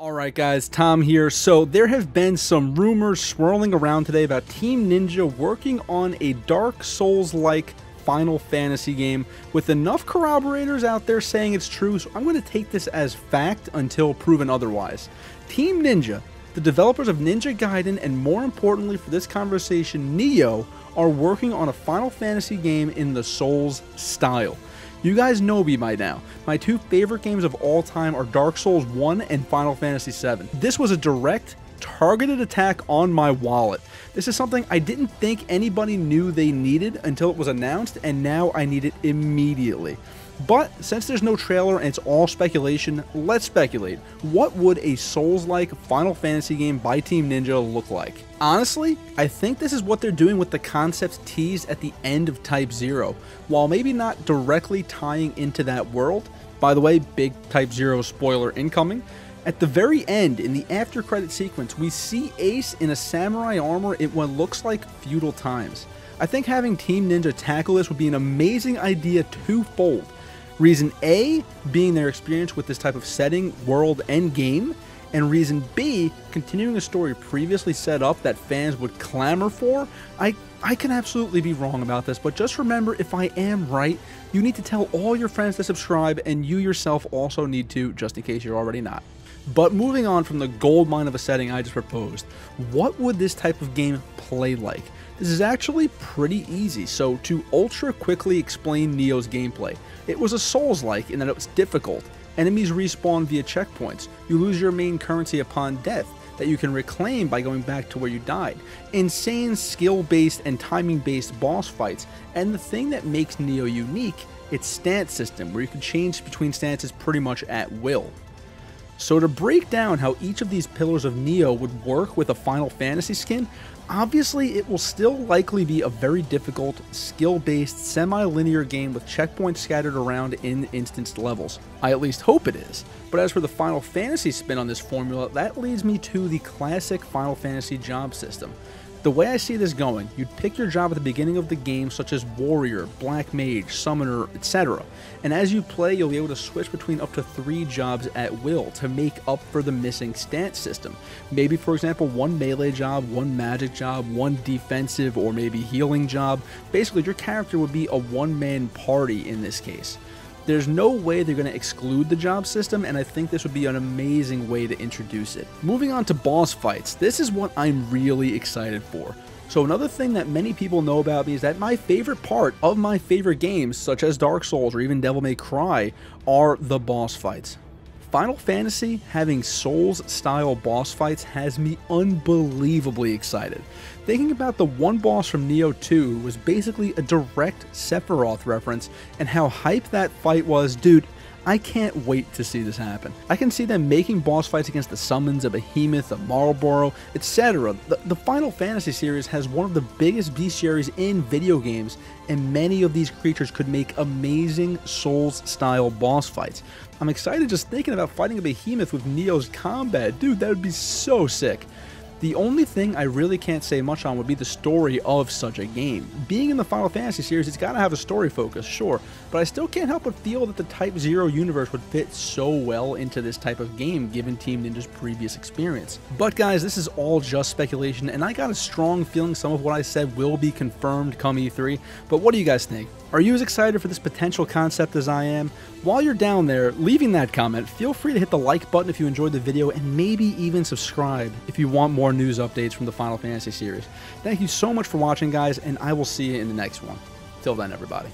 Alright guys, Tom here. So there have been some rumors swirling around today about Team Ninja working on a Dark Souls-like Final Fantasy game with enough corroborators out there saying it's true, so I'm going to take this as fact until proven otherwise. Team Ninja, the developers of Ninja Gaiden, and more importantly for this conversation, Nioh, are working on a Final Fantasy game in the Souls style. You guys know me by now. My two favorite games of all time are Dark Souls 1 and Final Fantasy 7. This was a direct, targeted attack on my wallet. This is something I didn't think anybody knew they needed until it was announced, and now I need it immediately. But since there's no trailer and it's all speculation, let's speculate. What would a Souls-like Final Fantasy game by Team Ninja look like? Honestly, I think this is what they're doing with the concepts teased at the end of Type 0, while maybe not directly tying into that world. By the way, big Type 0 spoiler incoming. At the very end, in the after credit sequence, we see Ace in a samurai armor in what looks like feudal times. I think having Team Ninja tackle this would be an amazing idea twofold. Reason A, being their experience with this type of setting, world, and game, and reason B, continuing a story previously set up that fans would clamor for. I can absolutely be wrong about this, but just remember, if I am right, you need to tell all your friends to subscribe, and you yourself also need to, just in case you're already not. But moving on from the goldmine of a setting I just proposed, what would this type of game play like? This is actually pretty easy, so to ultra quickly explain Nioh's gameplay, it was a Souls-like in that it was difficult. Enemies respawn via checkpoints, you lose your main currency upon death that you can reclaim by going back to where you died, insane skill-based and timing-based boss fights, and the thing that makes Nioh unique, its stance system, where you can change between stances pretty much at will. So to break down how each of these pillars of Nioh would work with a Final Fantasy skin, obviously it will still likely be a very difficult, skill-based, semi-linear game with checkpoints scattered around in instanced levels. I at least hope it is. But as for the Final Fantasy spin on this formula, that leads me to the classic Final Fantasy job system. The way I see this going, you'd pick your job at the beginning of the game, such as Warrior, Black Mage, Summoner, etc. And as you play, you'll be able to switch between up to 3 jobs at will to make up for the missing stance system. Maybe, for example, 1 melee job, 1 magic job, 1 defensive, or maybe healing job. Basically, your character would be a one-man party in this case. There's no way they're going to exclude the job system, and I think this would be an amazing way to introduce it. Moving on to boss fights, this is what I'm really excited for. So another thing that many people know about me is that my favorite part of my favorite games, such as Dark Souls or even Devil May Cry, are the boss fights. Final Fantasy having Souls-style boss fights has me unbelievably excited. Thinking about the one boss from Nioh 2 was basically a direct Sephiroth reference, and how hype that fight was, dude, I can't wait to see this happen. I can see them making boss fights against the summons, a Behemoth, a Marlboro, etc. The Final Fantasy series has one of the biggest bestiaries in video games, and many of these creatures could make amazing Souls-style boss fights. I'm excited just thinking about fighting a Behemoth with Nioh's combat. Dude, that would be so sick. The only thing I really can't say much on would be the story of such a game. Being in the Final Fantasy series, it's got to have a story focus, sure, but I still can't help but feel that the Type 0 universe would fit so well into this type of game given Team Ninja's previous experience. But guys, this is all just speculation, and I got a strong feeling some of what I said will be confirmed come E3, but what do you guys think? Are you as excited for this potential concept as I am? While you're down there, leaving that comment, feel free to hit the like button if you enjoyed the video, and maybe even subscribe if you want more news updates from the Final Fantasy series. Thank you so much for watching, guys, and I will see you in the next one. Till then, everybody.